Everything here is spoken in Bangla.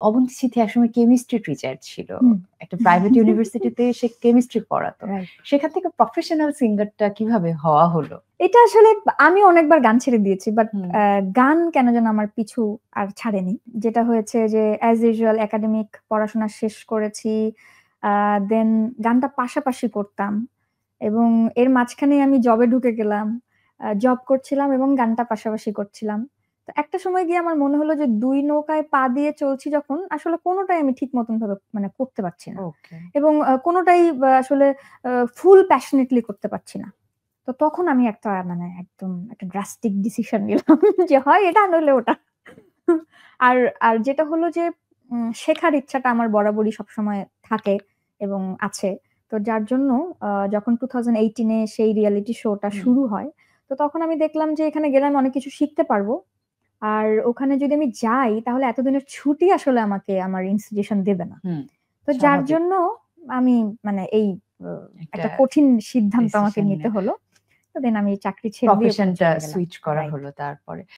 অবন্তী সিথি একসময় কেমিস্ট্রি টিচার ছিল। হুম। একটা প্রাইভেট ইউনিভার্সিটিতে সে কেমিস্ট্রি পড়াতো। রাইট। সেখান থেকে প্রফেশনাল সিঙ্গারটা কিভাবে হওয়া হলো? এটা আসলে আমি অনেকবার গান ছেড়ে দিয়েছি। বাট হুম। গান কেন যেন আমার পিছু আর ছাড়েনি। যেটা হয়েছে যে অ্যাজ ইউজুয়াল একাডেমিক পড়াশোনা শেষ করেছি। দেন গানটা পাশাপাশি করতাম এবং এর মাঝখানেই আমি জবে ঢুকে গেলাম। জব করছিলাম এবং গানটা পাশাপাশি করছিলাম। তো একটা সময় গিয়ে আমার মনে হলো যে ২ নৌকায় পা দিয়ে চলছি যখন আসলে কোনটাই আমি ঠিক মতন ভাবে মানে করতে পারছি না। ওকে। এবং কোনটাই আসলে ফুল প্যাশনেটলি করতে পারছি না। তো তখন আমি একটা মানে একদম একটা ড্রাস্টিক ডিসিশন নিলাম যে হয় এটা নইলে ওটা। আর আর যেটা হলো যে শেখার ইচ্ছাটা আমার বরাবরই সবসময় থাকে এবং আছে। তো যার জন্য যখন 2018 এ সেই রিয়েলিটি শোটা হুম। শুরু হয়, তো তখন আমি দেখলাম যে এখানে গেলে আমি অনেক কিছু শিখতে পারবো। আর ওখানে যদি আমি যাই তাহলে এতদিনের ছুটি আসলে আমাকে আমার ইনস্টিটিউশন দেবে না। হুম। তো যার স্বাভাবিক। জন্য আমি মানে এই অ একটা একটা কঠিন সিদ্ধান্ত আমাকে ডিসিশন নিতে নেয়া। হলো। তো দেন আমি চাকরি ছেড়ে দিয়ে ওখানে প্রফেশনটা চলে গেলাম। সুইচ করা রাইট। হলো তারপরে।